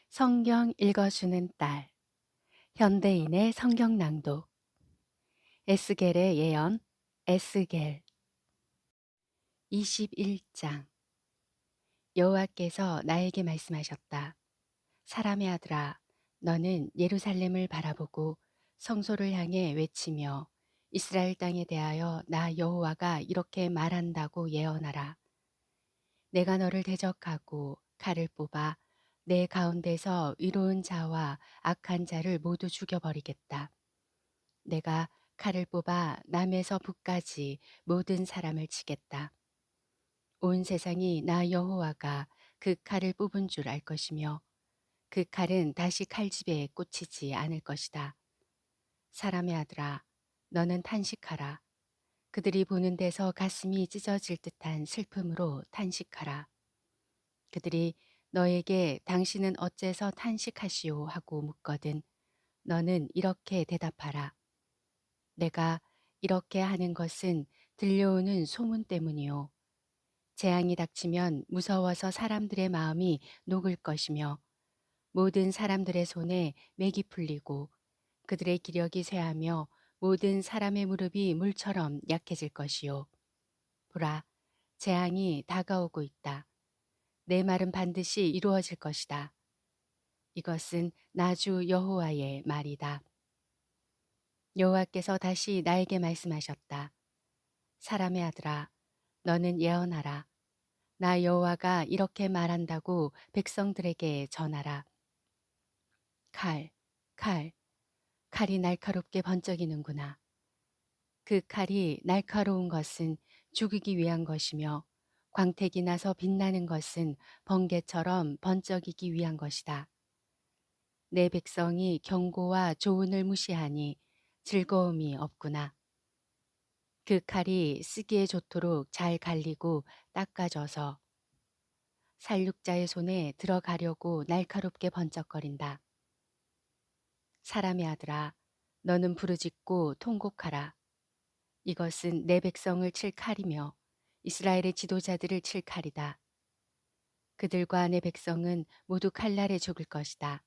성경 읽어주는 딸, 현대인의 성경 낭독, 에스겔의 예언, 에스겔 21장. 여호와께서 나에게 말씀하셨다. 사람의 아들아, 너는 예루살렘을 바라보고 성소를 향해 외치며 이스라엘 땅에 대하여 나 여호와가 이렇게 말한다고 예언하라. 내가 너를 대적하고 칼을 뽑아 내 가운데서 의로운 자와 악한 자를 모두 죽여버리겠다. 내가 칼을 뽑아 남에서 북까지 모든 사람을 치겠다. 온 세상이 나 여호와가 그 칼을 뽑은 줄 알 것이며 그 칼은 다시 칼집에 꽂히지 않을 것이다. 사람의 아들아, 너는 탄식하라. 그들이 보는 데서 가슴이 찢어질 듯한 슬픔으로 탄식하라. 그들이 너에게 당신은 어째서 탄식하시오 하고 묻거든 너는 이렇게 대답하라. 내가 이렇게 하는 것은 들려오는 소문 때문이요. 재앙이 닥치면 무서워서 사람들의 마음이 녹을 것이며 모든 사람들의 손에 맥이 풀리고 그들의 기력이 쇠하며 모든 사람의 무릎이 물처럼 약해질 것이요. 보라, 재앙이 다가오고 있다. 내 말은 반드시 이루어질 것이다. 이것은 나주 여호와의 말이다. 여호와께서 다시 나에게 말씀하셨다. 사람의 아들아, 너는 예언하라. 나 여호와가 이렇게 말한다고 백성들에게 전하라. 칼, 칼, 칼이 날카롭게 번쩍이는구나. 그 칼이 날카로운 것은 죽이기 위한 것이며 광택이 나서 빛나는 것은 번개처럼 번쩍이기 위한 것이다. 내 백성이 경고와 조언을 무시하니 즐거움이 없구나. 그 칼이 쓰기에 좋도록 잘 갈리고 닦아져서 살육자의 손에 들어가려고 날카롭게 번쩍거린다. 사람의 아들아, 너는 부르짖고 통곡하라. 이것은 내 백성을 칠 칼이며 이스라엘의 지도자들을 칠 칼이다. 그들과 내 백성은 모두 칼날에 죽을 것이다.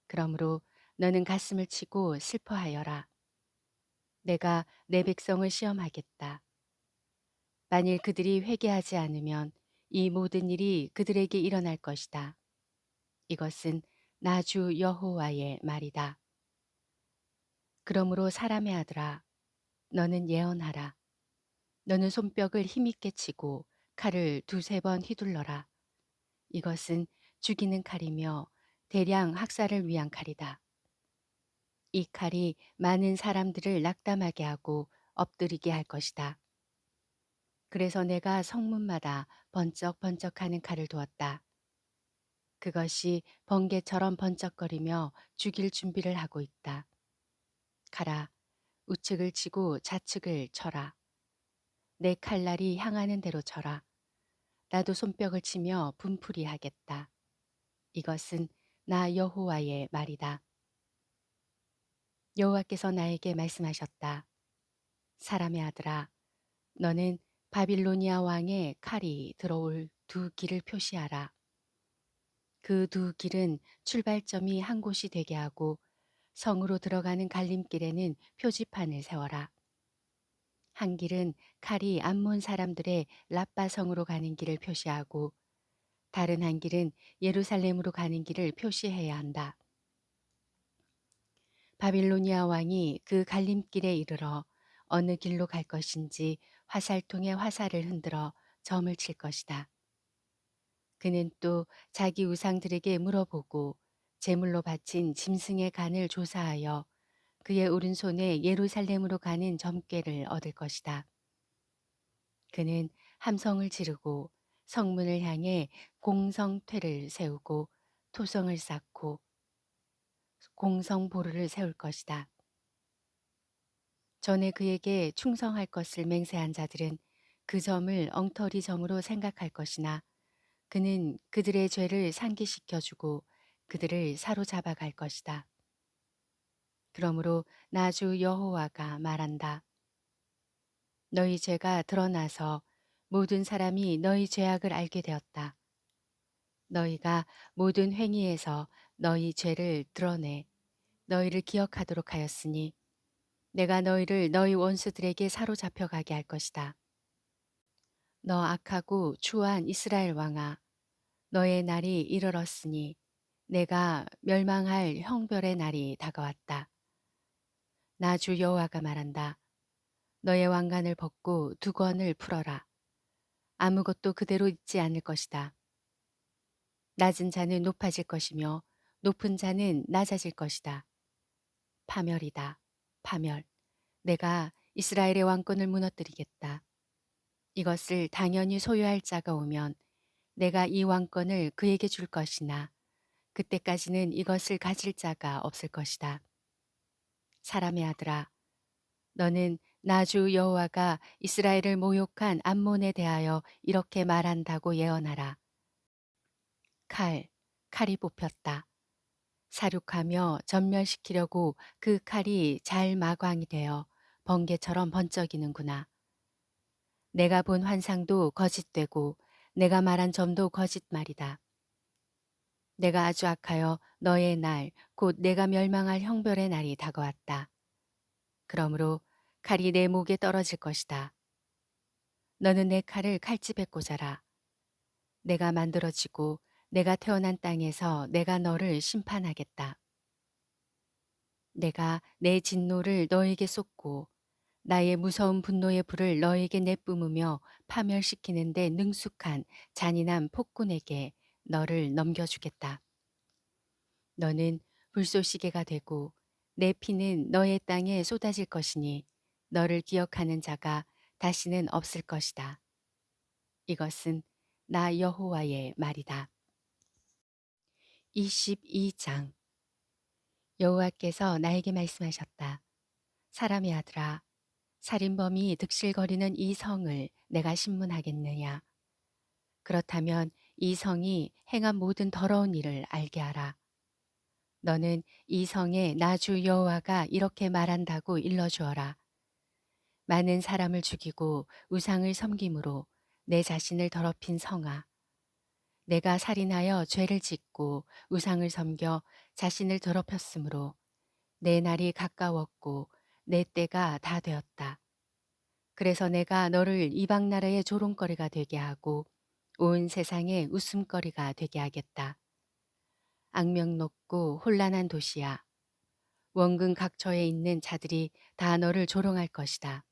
그러므로 너는 가슴을 치고 슬퍼하여라. 내가 내 백성을 시험하겠다. 만일 그들이 회개하지 않으면 이 모든 일이 그들에게 일어날 것이다. 이것은 나주 여호와의 말이다. 그러므로 사람의 아들아, 너는 예언하라. 너는 손뼉을 힘있게 치고 칼을 두세 번 휘둘러라. 이것은 죽이는 칼이며 대량 학살을 위한 칼이다. 이 칼이 많은 사람들을 낙담하게 하고 엎드리게 할 것이다. 그래서 내가 성문마다 번쩍번쩍하는 칼을 두었다. 그것이 번개처럼 번쩍거리며 죽일 준비를 하고 있다. 가라, 우측을 치고 좌측을 쳐라. 내 칼날이 향하는 대로 쳐라. 나도 손뼉을 치며 분풀이 하겠다. 이것은 나 여호와의 말이다. 여호와께서 나에게 말씀하셨다. 사람의 아들아, 너는 바빌로니아 왕의 칼이 들어올 두 길을 표시하라. 그 두 길은 출발점이 한 곳이 되게 하고 성으로 들어가는 갈림길에는 표지판을 세워라. 한 길은 칼이 암몬 사람들의 라빠 성으로 가는 길을 표시하고 다른 한 길은 예루살렘으로 가는 길을 표시해야 한다. 바빌로니아 왕이 그 갈림길에 이르러 어느 길로 갈 것인지 화살통에 화살을 흔들어 점을 칠 것이다. 그는 또 자기 우상들에게 물어보고 제물로 바친 짐승의 간을 조사하여 그의 오른손에 예루살렘으로 가는 점괘를 얻을 것이다. 그는 함성을 지르고 성문을 향해 공성퇴를 세우고 토성을 쌓고 공성보루를 세울 것이다. 전에 그에게 충성할 것을 맹세한 자들은 그 점을 엉터리 점으로 생각할 것이나 그는 그들의 죄를 상기시켜주고 그들을 사로잡아 갈 것이다. 그러므로 나주 여호와가 말한다. 너희 죄가 드러나서 모든 사람이 너희 죄악을 알게 되었다. 너희가 모든 행위에서 너희 죄를 드러내 너희를 기억하도록 하였으니 내가 너희를 너희 원수들에게 사로잡혀 가게 할 것이다. 너 악하고 추한 이스라엘 왕아, 너의 날이 이르렀으니 내가 멸망할 형벌의 날이 다가왔다. 나 주 여호와가 말한다. 너의 왕관을 벗고 두건을 풀어라. 아무것도 그대로 있지 않을 것이다. 낮은 자는 높아질 것이며 높은 자는 낮아질 것이다. 파멸이다. 파멸. 내가 이스라엘의 왕권을 무너뜨리겠다. 이것을 당연히 소유할 자가 오면 내가 이 왕권을 그에게 줄 것이나 그때까지는 이것을 가질 자가 없을 것이다. 사람의 아들아, 너는 나 주 여호와가 이스라엘을 모욕한 암몬에 대하여 이렇게 말한다고 예언하라. 칼이 뽑혔다. 사륙하며 전멸시키려고 그 칼이 잘 마광이 되어 번개처럼 번쩍이는구나. 내가 본 환상도 거짓되고 내가 말한 점도 거짓말이다. 내가 아주 악하여 너의 날, 곧 내가 멸망할 형벌의 날이 다가왔다. 그러므로 칼이 내 목에 떨어질 것이다. 너는 내 칼을 칼집에 꽂아라. 내가 만들어지고 내가 태어난 땅에서 내가 너를 심판하겠다. 내가 내 진노를 너에게 쏟고 나의 무서운 분노의 불을 너에게 내뿜으며 파멸시키는데 능숙한 잔인한 폭군에게 너를 넘겨주겠다. 너는 불쏘시개가 되고 내 피는 너의 땅에 쏟아질 것이니 너를 기억하는 자가 다시는 없을 것이다. 이것은 나 여호와의 말이다. 22장 여호와께서 나에게 말씀하셨다. 사람의 아들아, 살인범이 득실거리는 이 성을 내가 신문하겠느냐? 그렇다면 이 성이 행한 모든 더러운 일을 알게 하라. 너는 이 성에 나 주 여호와가 이렇게 말한다고 일러주어라. 많은 사람을 죽이고 우상을 섬김으로 내 자신을 더럽힌 성아. 내가 살인하여 죄를 짓고 우상을 섬겨 자신을 더럽혔으므로 내 날이 가까웠고 내 때가 다 되었다. 그래서 내가 너를 이방 나라의 조롱거리가 되게 하고 온 세상의 웃음거리가 되게 하겠다. 악명 높고 혼란한 도시야. 원근 각처에 있는 자들이 다 너를 조롱할 것이다.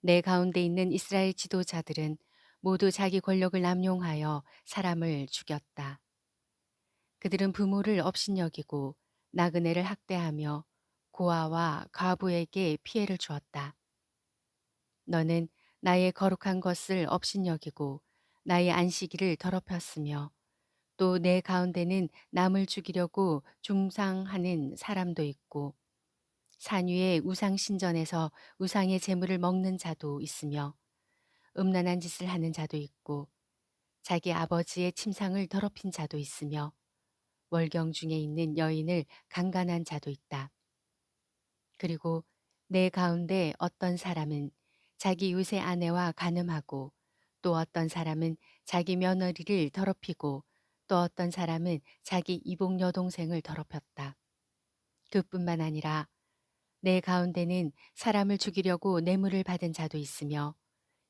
내 가운데 있는 이스라엘 지도자들은 모두 자기 권력을 남용하여 사람을 죽였다. 그들은 부모를 업신여기고 나그네를 학대하며 고아와 과부에게 피해를 주었다. 너는 나의 거룩한 것을 업신여기고 나의 안식일을 더럽혔으며 또 내 가운데는 남을 죽이려고 중상하는 사람도 있고 산 위의 우상 신전에서 우상의 재물을 먹는 자도 있으며 음란한 짓을 하는 자도 있고 자기 아버지의 침상을 더럽힌 자도 있으며 월경 중에 있는 여인을 강간한 자도 있다. 그리고 내 가운데 어떤 사람은 자기 유세 아내와 간음하고 또 어떤 사람은 자기 며느리를 더럽히고 또 어떤 사람은 자기 이복 여동생을 더럽혔다. 그뿐만 아니라 내 가운데는 사람을 죽이려고 뇌물을 받은 자도 있으며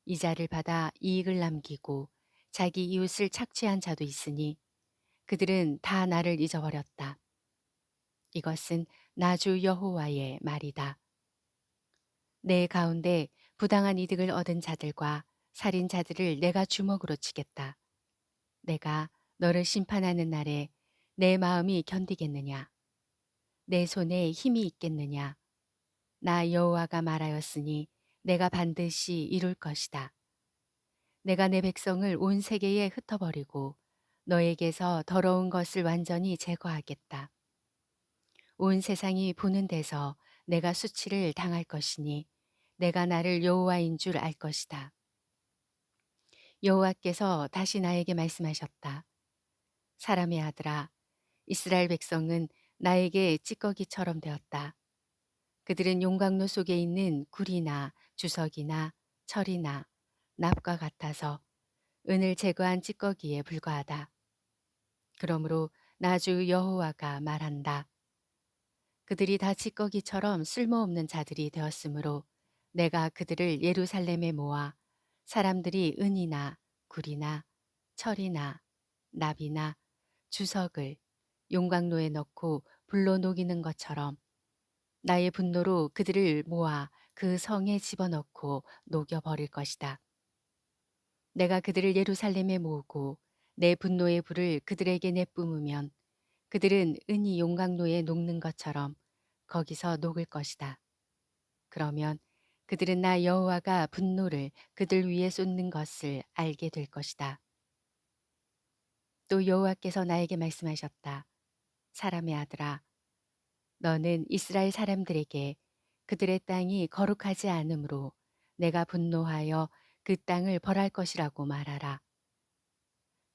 이자를 받아 이익을 남기고 자기 이웃을 착취한 자도 있으니 그들은 다 나를 잊어버렸다. 이것은 나 주 여호와의 말이다. 내 가운데 부당한 이득을 얻은 자들과 살인자들을 내가 주먹으로 치겠다. 내가 너를 심판하는 날에 내 마음이 견디겠느냐? 내 손에 힘이 있겠느냐? 나 여호와가 말하였으니 내가 반드시 이룰 것이다. 내가 내 백성을 온 세계에 흩어버리고 너에게서 더러운 것을 완전히 제거하겠다. 온 세상이 보는 데서 내가 수치를 당할 것이니 내가 나를 여호와인 줄 알 것이다. 여호와께서 다시 나에게 말씀하셨다. 사람의 아들아, 이스라엘 백성은 나에게 찌꺼기처럼 되었다. 그들은 용광로 속에 있는 구리나 주석이나 철이나 납과 같아서 은을 제거한 찌꺼기에 불과하다. 그러므로 나주 여호와가 말한다. 그들이 다 찌꺼기처럼 쓸모없는 자들이 되었으므로 내가 그들을 예루살렘에 모아 사람들이 은이나 구리나 철이나 납이나 주석을 용광로에 넣고 불로 녹이는 것처럼 나의 분노로 그들을 모아 그 성에 집어넣고 녹여버릴 것이다. 내가 그들을 예루살렘에 모으고 내 분노의 불을 그들에게 내뿜으면 그들은 은이 용광로에 녹는 것처럼 거기서 녹을 것이다. 그러면 그들은 나 여호와가 분노를 그들 위에 쏟는 것을 알게 될 것이다. 또 여호와께서 나에게 말씀하셨다. 사람의 아들아, 너는 이스라엘 사람들에게 그들의 땅이 거룩하지 않으므로 내가 분노하여 그 땅을 벌할 것이라고 말하라.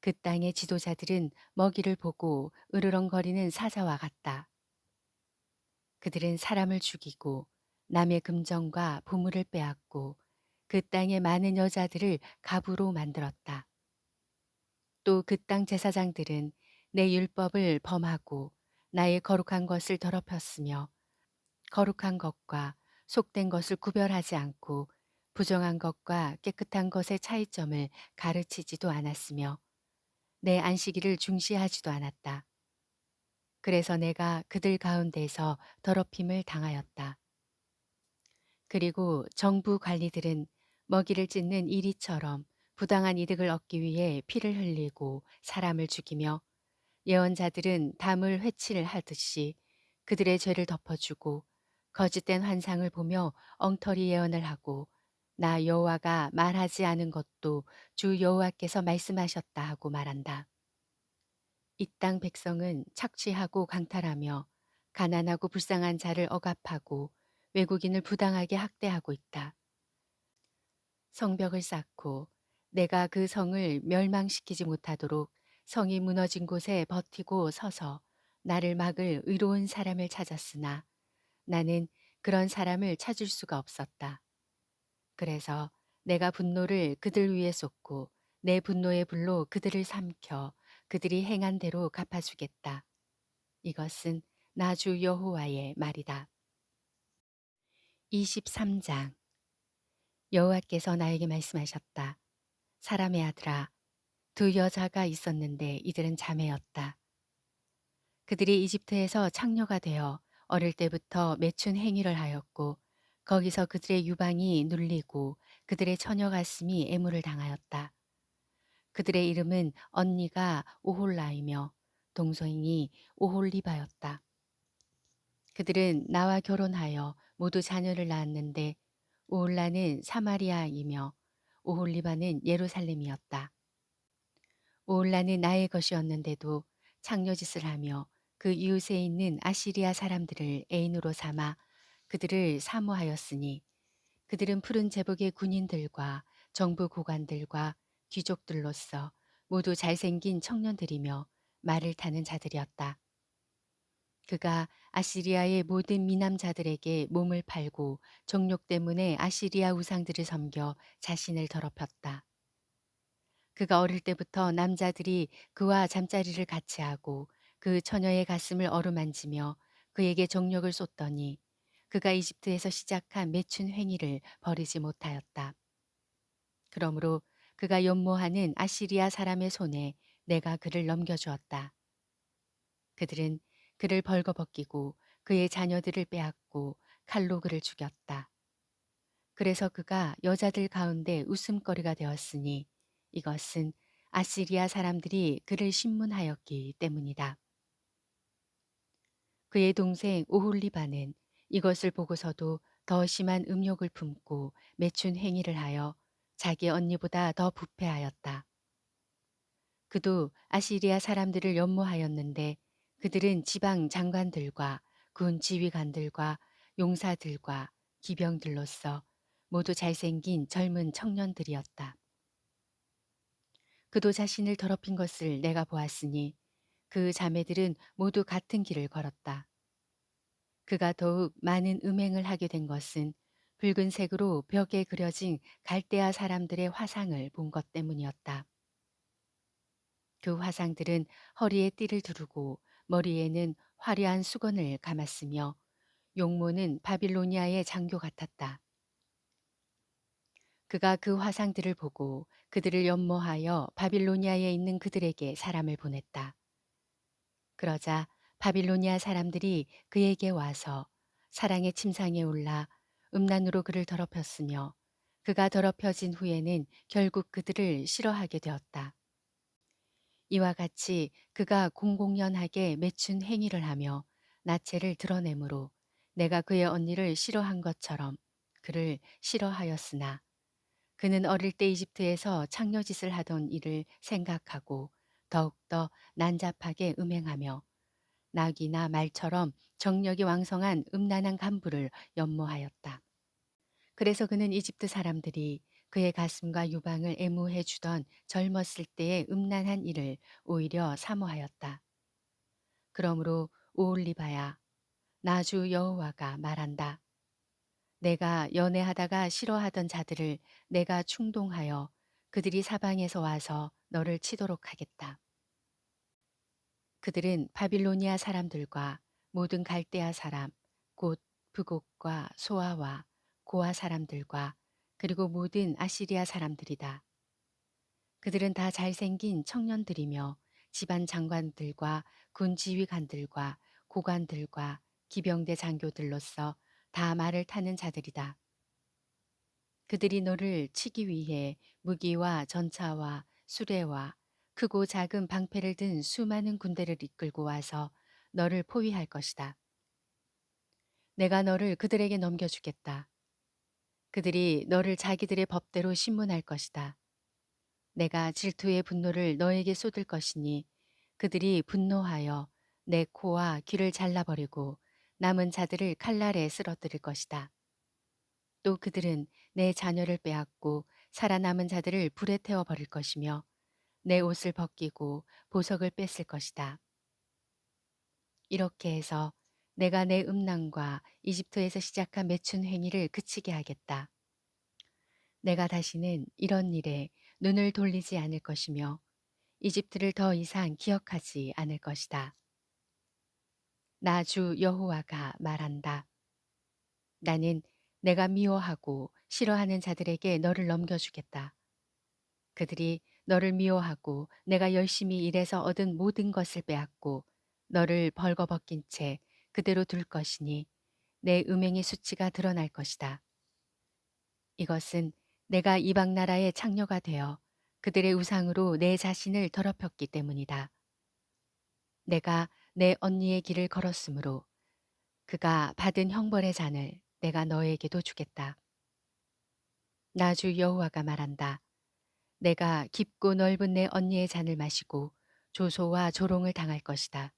그 땅의 지도자들은 먹이를 보고 으르렁거리는 사자와 같다. 그들은 사람을 죽이고 남의 금정과 보물을 빼앗고 그 땅의 많은 여자들을 갑으로 만들었다. 또 그 땅 제사장들은 내 율법을 범하고 나의 거룩한 것을 더럽혔으며 거룩한 것과 속된 것을 구별하지 않고 부정한 것과 깨끗한 것의 차이점을 가르치지도 않았으며 내 안식일을 중시하지도 않았다. 그래서 내가 그들 가운데서 더럽힘을 당하였다. 그리고 정부 관리들은 먹이를 찢는 이리처럼 부당한 이득을 얻기 위해 피를 흘리고 사람을 죽이며 예언자들은 담을 회치를 하듯이 그들의 죄를 덮어주고 거짓된 환상을 보며 엉터리 예언을 하고 나 여호와가 말하지 않은 것도 주 여호와께서 말씀하셨다 하고 말한다. 이 땅 백성은 착취하고 강탈하며 가난하고 불쌍한 자를 억압하고 외국인을 부당하게 학대하고 있다. 성벽을 쌓고 내가 그 성을 멸망시키지 못하도록 성이 무너진 곳에 버티고 서서 나를 막을 의로운 사람을 찾았으나 나는 그런 사람을 찾을 수가 없었다. 그래서 내가 분노를 그들 위에 쏟고 내 분노의 불로 그들을 삼켜 그들이 행한 대로 갚아주겠다. 이것은 나 주 여호와의 말이다. 23장 여호와께서 나에게 말씀하셨다. 사람의 아들아, 두 여자가 있었는데 이들은 자매였다. 그들이 이집트에서 창녀가 되어 어릴 때부터 매춘 행위를 하였고 거기서 그들의 유방이 눌리고 그들의 처녀 가슴이 애물을 당하였다. 그들의 이름은 언니가 오홀라이며 동생이 오홀리바였다. 그들은 나와 결혼하여 모두 자녀를 낳았는데 오홀라는 사마리아이며 오홀리바는 예루살렘이었다. 오홀라는 나의 것이었는데도 창녀짓을 하며 그 이웃에 있는 아시리아 사람들을 애인으로 삼아 그들을 사모하였으니 그들은 푸른 제복의 군인들과 정부 고관들과 귀족들로서 모두 잘생긴 청년들이며 말을 타는 자들이었다. 그가 아시리아의 모든 미남자들에게 몸을 팔고 정욕 때문에 아시리아 우상들을 섬겨 자신을 더럽혔다. 그가 어릴 때부터 남자들이 그와 잠자리를 같이 하고 그 처녀의 가슴을 어루만지며 그에게 정욕을 쏟더니 그가 이집트에서 시작한 매춘 행위를 버리지 못하였다. 그러므로 그가 연모하는 아시리아 사람의 손에 내가 그를 넘겨주었다. 그들은 그를 벌거벗기고 그의 자녀들을 빼앗고 칼로 그를 죽였다. 그래서 그가 여자들 가운데 웃음거리가 되었으니 이것은 아시리아 사람들이 그를 신문하였기 때문이다. 그의 동생 오홀리바는 이것을 보고서도 더 심한 음욕을 품고 매춘 행위를 하여 자기 언니보다 더 부패하였다. 그도 아시리아 사람들을 연모하였는데 그들은 지방 장관들과 군 지휘관들과 용사들과 기병들로서 모두 잘생긴 젊은 청년들이었다. 그도 자신을 더럽힌 것을 내가 보았으니 그 자매들은 모두 같은 길을 걸었다. 그가 더욱 많은 음행을 하게 된 것은 붉은색으로 벽에 그려진 갈대아 사람들의 화상을 본 것 때문이었다. 그 화상들은 허리에 띠를 두르고 머리에는 화려한 수건을 감았으며 용모는 바빌로니아의 장교 같았다. 그가 그 화상들을 보고 그들을 연모하여 바빌로니아에 있는 그들에게 사람을 보냈다. 그러자 바빌로니아 사람들이 그에게 와서 사랑의 침상에 올라 음란으로 그를 더럽혔으며 그가 더럽혀진 후에는 결국 그들을 싫어하게 되었다. 이와 같이 그가 공공연하게 맺춘 행위를 하며 나체를 드러내므로 내가 그의 언니를 싫어한 것처럼 그를 싫어하였으나 그는 어릴 때 이집트에서 창녀짓을 하던 일을 생각하고 더욱더 난잡하게 음행하며 낙이나 말처럼 정력이 왕성한 음란한 간부를 연모하였다. 그래서 그는 이집트 사람들이 그의 가슴과 유방을 애무해 주던 젊었을 때의 음란한 일을 오히려 사모하였다. 그러므로 오홀리바야, 나주 여호와가 말한다. 내가 연애하다가 싫어하던 자들을 내가 충동하여 그들이 사방에서 와서 너를 치도록 하겠다. 그들은 바빌로니아 사람들과 모든 갈대아 사람, 곧 북옥과 소아와 고아 사람들과 그리고 모든 아시리아 사람들이다. 그들은 다 잘생긴 청년들이며 집안 장관들과 군 지휘관들과 고관들과 기병대 장교들로서 다 말을 타는 자들이다. 그들이 너를 치기 위해 무기와 전차와 수레와 크고 작은 방패를 든 수많은 군대를 이끌고 와서 너를 포위할 것이다. 내가 너를 그들에게 넘겨주겠다. 그들이 너를 자기들의 법대로 신문할 것이다. 내가 질투의 분노를 너에게 쏟을 것이니 그들이 분노하여 내 코와 귀를 잘라버리고 남은 자들을 칼날에 쓰러뜨릴 것이다. 또 그들은 내 자녀를 빼앗고 살아남은 자들을 불에 태워 버릴 것이며 내 옷을 벗기고 보석을 뺐을 것이다. 이렇게 해서 내가 내 음란과 이집트에서 시작한 매춘 행위를 그치게 하겠다. 내가 다시는 이런 일에 눈을 돌리지 않을 것이며 이집트를 더 이상 기억하지 않을 것이다. 나 주 여호와가 말한다. 나는 내가 미워하고 싫어하는 자들에게 너를 넘겨주겠다. 그들이 너를 미워하고 내가 열심히 일해서 얻은 모든 것을 빼앗고 너를 벌거벗긴 채 그대로 둘 것이니 내 음행의 수치가 드러날 것이다. 이것은 내가 이방 나라의 창녀가 되어 그들의 우상으로 내 자신을 더럽혔기 때문이다. 내가 내 언니의 길을 걸었으므로 그가 받은 형벌의 잔을 내가 너에게도 주겠다. 나 주 여호와가 말한다. 내가 깊고 넓은 내 언니의 잔을 마시고 조소와 조롱을 당할 것이다.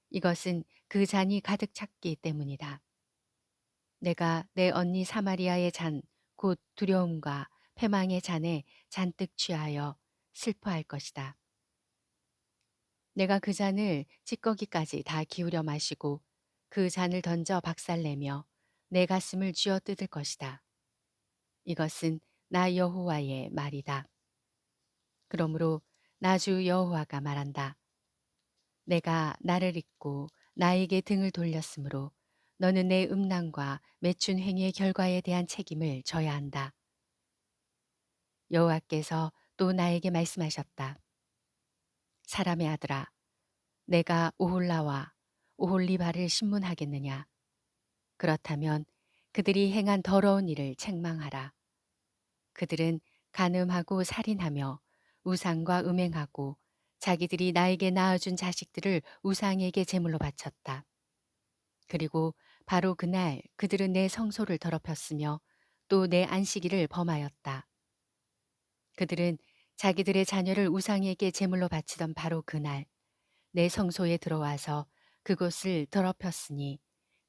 이것은 그 잔이 가득 찼기 때문이다. 내가 내 언니 사마리아의 잔, 곧 두려움과 패망의 잔에 잔뜩 취하여 슬퍼할 것이다. 내가 그 잔을 찌꺼기까지 다 기울여 마시고 그 잔을 던져 박살내며 내 가슴을 쥐어 뜯을 것이다. 이것은 나 여호와의 말이다. 그러므로 나 주 여호와가 말한다. 내가 나를 잊고 나에게 등을 돌렸으므로 너는 내 음란과 매춘 행위의 결과에 대한 책임을 져야 한다. 여호와께서 또 나에게 말씀하셨다. 사람의 아들아, 내가 오홀라와 오홀리바를 신문하겠느냐? 그렇다면 그들이 행한 더러운 일을 책망하라. 그들은 간음하고 살인하며 우상과 음행하고 자기들이 나에게 낳아준 자식들을 우상에게 제물로 바쳤다. 그리고 바로 그날 그들은 내 성소를 더럽혔으며 또 내 안식일을 범하였다. 그들은 자기들의 자녀를 우상에게 제물로 바치던 바로 그날 내 성소에 들어와서 그곳을 더럽혔으니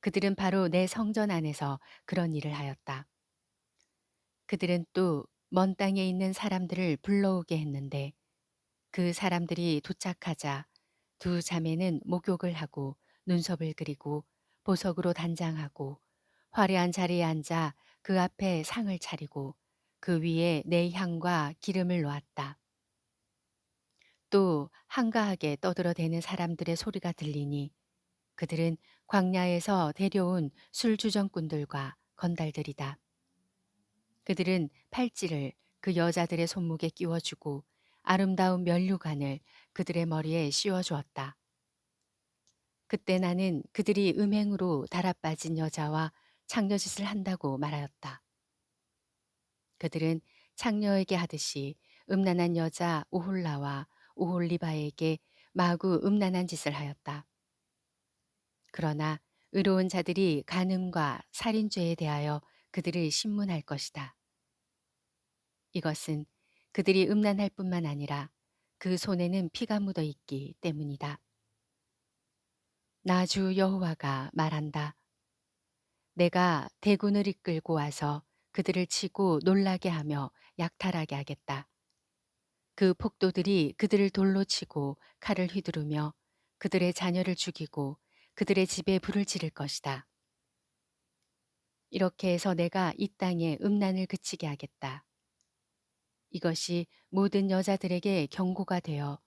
그들은 바로 내 성전 안에서 그런 일을 하였다. 그들은 또 먼 땅에 있는 사람들을 불러오게 했는데 그 사람들이 도착하자 두 자매는 목욕을 하고 눈썹을 그리고 보석으로 단장하고 화려한 자리에 앉아 그 앞에 상을 차리고 그 위에 내 향과 기름을 놓았다. 또 한가하게 떠들어대는 사람들의 소리가 들리니 그들은 광야에서 데려온 술주정꾼들과 건달들이다. 그들은 팔찌를 그 여자들의 손목에 끼워주고 아름다운 면류관을 그들의 머리에 씌워주었다. 그때 나는 그들이 음행으로 달아빠진 여자와 창녀짓을 한다고 말하였다. 그들은 창녀에게 하듯이 음란한 여자 오홀라와 오홀리바에게 마구 음란한 짓을 하였다. 그러나 의로운 자들이 간음과 살인죄에 대하여 그들을 신문할 것이다. 이것은 그들이 음란할 뿐만 아니라 그 손에는 피가 묻어 있기 때문이다. 나 주 여호와가 말한다. 내가 대군을 이끌고 와서 그들을 치고 놀라게 하며 약탈하게 하겠다. 그 폭도들이 그들을 돌로 치고 칼을 휘두르며 그들의 자녀를 죽이고 그들의 집에 불을 지를 것이다. 이렇게 해서 내가 이 땅에 음란을 그치게 하겠다. 이것이 모든 여자들에게 경고가 되어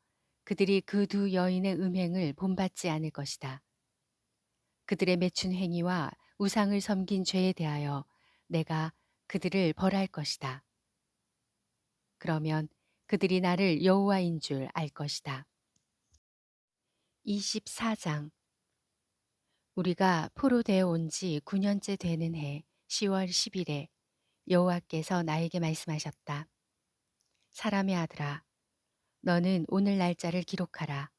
그들이 그 두 여인의 음행을 본받지 않을 것이다. 그들의 맺춘 행위와 우상을 섬긴 죄에 대하여 내가 그들을 벌할 것이다. 그러면 그들이 나를 여호와인 줄 알 것이다. 24장. 우리가 포로되어 온 지 9년째 되는 해 10월 10일에 여호와께서 나에게 말씀하셨다. 사람의 아들아, 너는 오늘 날짜를 기록하라.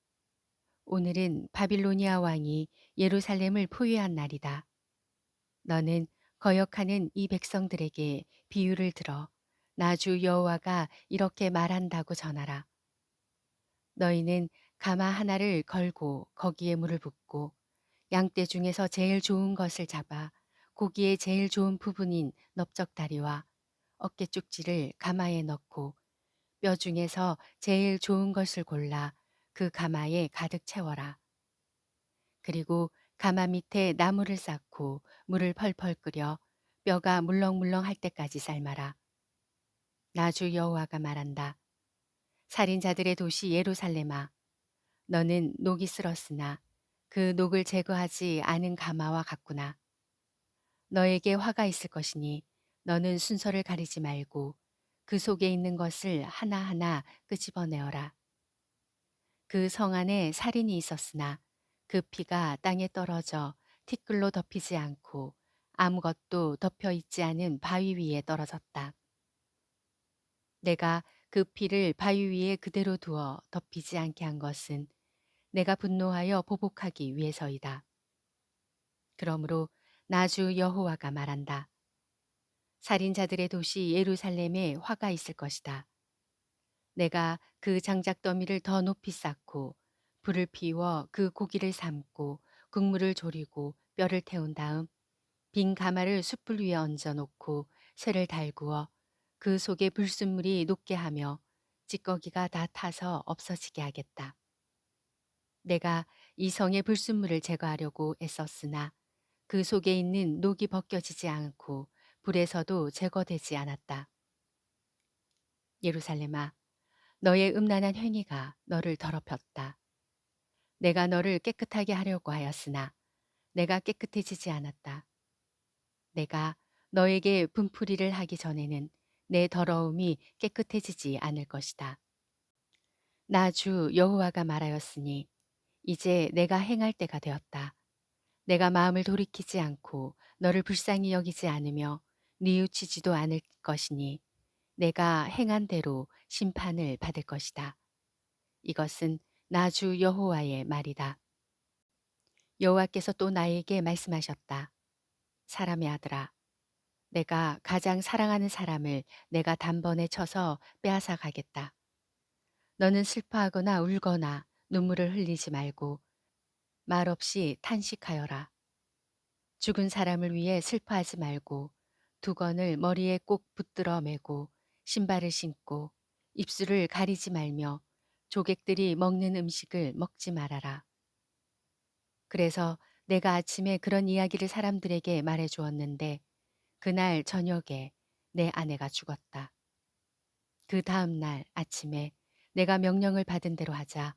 오늘은 바빌로니아 왕이 예루살렘을 포위한 날이다. 너는 거역하는 이 백성들에게 비유를 들어 나 주 여호와가 이렇게 말한다고 전하라. 너희는 가마 하나를 걸고 거기에 물을 붓고 양떼 중에서 제일 좋은 것을 잡아 고기의 제일 좋은 부분인 넓적다리와 어깨 쪽지를 가마에 넣고 뼈 중에서 제일 좋은 것을 골라 그 가마에 가득 채워라. 그리고 가마 밑에 나무를 쌓고 물을 펄펄 끓여 뼈가 물렁물렁 할 때까지 삶아라. 나 주 여호와가 말한다. 살인자들의 도시 예루살렘아, 너는 녹이 쓸었으나 그 녹을 제거하지 않은 가마와 같구나. 너에게 화가 있을 것이니 너는 순서를 가리지 말고 그 속에 있는 것을 하나하나 끄집어내어라. 그 성 안에 살인이 있었으나 그 피가 땅에 떨어져 티끌로 덮이지 않고 아무것도 덮여 있지 않은 바위 위에 떨어졌다. 내가 그 피를 바위 위에 그대로 두어 덮이지 않게 한 것은 내가 분노하여 보복하기 위해서이다. 그러므로 나 주 여호와가 말한다. 살인자들의 도시 예루살렘에 화가 있을 것이다. 내가 그 장작더미를 더 높이 쌓고 불을 피워 그 고기를 삶고 국물을 졸이고 뼈를 태운 다음 빈 가마를 숯불 위에 얹어 놓고 쇠를 달구어 그 속에 불순물이 녹게 하며 찌꺼기가 다 타서 없어지게 하겠다. 내가 이 성의 불순물을 제거하려고 애썼으나 그 속에 있는 녹이 벗겨지지 않고 불에서도 제거되지 않았다. 예루살렘아, 너의 음란한 행위가 너를 더럽혔다. 내가 너를 깨끗하게 하려고 하였으나 내가 깨끗해지지 않았다. 내가 너에게 분풀이를 하기 전에는 내 더러움이 깨끗해지지 않을 것이다. 나 주 여호와가 말하였으니 이제 내가 행할 때가 되었다. 내가 마음을 돌이키지 않고 너를 불쌍히 여기지 않으며 뉘우치지도 않을 것이니 내가 행한 대로 심판을 받을 것이다. 이것은 나 주 여호와의 말이다. 여호와께서 또 나에게 말씀하셨다. 사람의 아들아, 내가 가장 사랑하는 사람을 내가 단번에 쳐서 빼앗아 가겠다. 너는 슬퍼하거나 울거나 눈물을 흘리지 말고 말없이 탄식하여라. 죽은 사람을 위해 슬퍼하지 말고 두건을 머리에 꼭 붙들어 매고 신발을 신고 입술을 가리지 말며 조객들이 먹는 음식을 먹지 말아라. 그래서 내가 아침에 그런 이야기를 사람들에게 말해 주었는데 그날 저녁에 내 아내가 죽었다. 그 다음 날 아침에 내가 명령을 받은 대로 하자.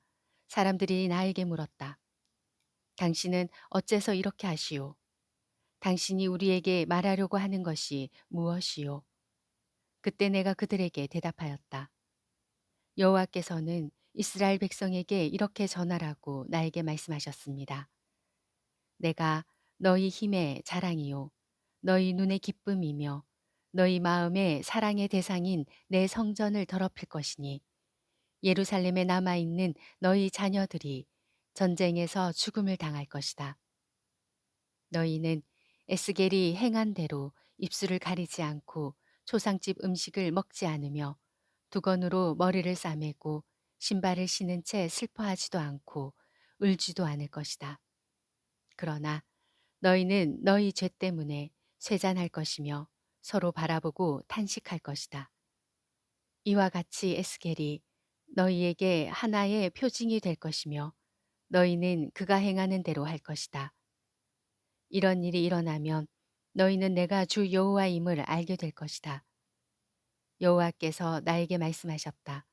사람들이 나에게 물었다. 당신은 어째서 이렇게 하시오? 당신이 우리에게 말하려고 하는 것이 무엇이오? 그때 내가 그들에게 대답하였다. 여호와께서는 이스라엘 백성에게 이렇게 전하라고 나에게 말씀하셨습니다. 내가 너희 힘의 자랑이요 너희 눈의 기쁨이며 너희 마음의 사랑의 대상인 내 성전을 더럽힐 것이니 예루살렘에 남아 있는 너희 자녀들이 전쟁에서 죽음을 당할 것이다. 너희는 에스겔이 행한 대로 입술을 가리지 않고 초상집 음식을 먹지 않으며 두건으로 머리를 싸매고 신발을 신은 채 슬퍼하지도 않고 울지도 않을 것이다. 그러나 너희는 너희 죄 때문에 쇠잔할 것이며 서로 바라보고 탄식할 것이다. 이와 같이 에스겔이 너희에게 하나의 표징이 될 것이며 너희는 그가 행하는 대로 할 것이다. 이런 일이 일어나면 너희는 내가 주 여호와임을 알게 될 것이다. 여호와께서 나에게 말씀하셨다.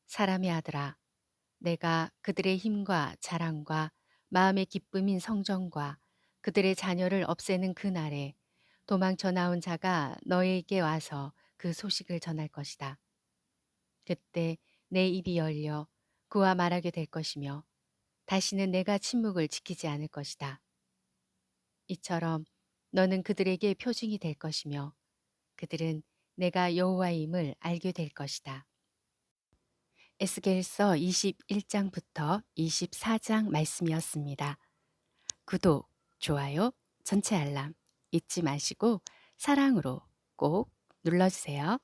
사람의 아들아, 내가 그들의 힘과 자랑과 마음의 기쁨인 성전과 그들의 자녀를 없애는 그날에 도망쳐 나온 자가 너에게 와서 그 소식을 전할 것이다. 그때 내 입이 열려 그와 말하게 될 것이며 다시는 내가 침묵을 지키지 않을 것이다. 이처럼 너는 그들에게 표징이 될 것이며 그들은 내가 여호와임을 알게 될 것이다. 에스겔서 21장부터 24장 말씀이었습니다. 구독, 좋아요, 전체 알람 잊지 마시고 사랑으로 꼭 눌러주세요.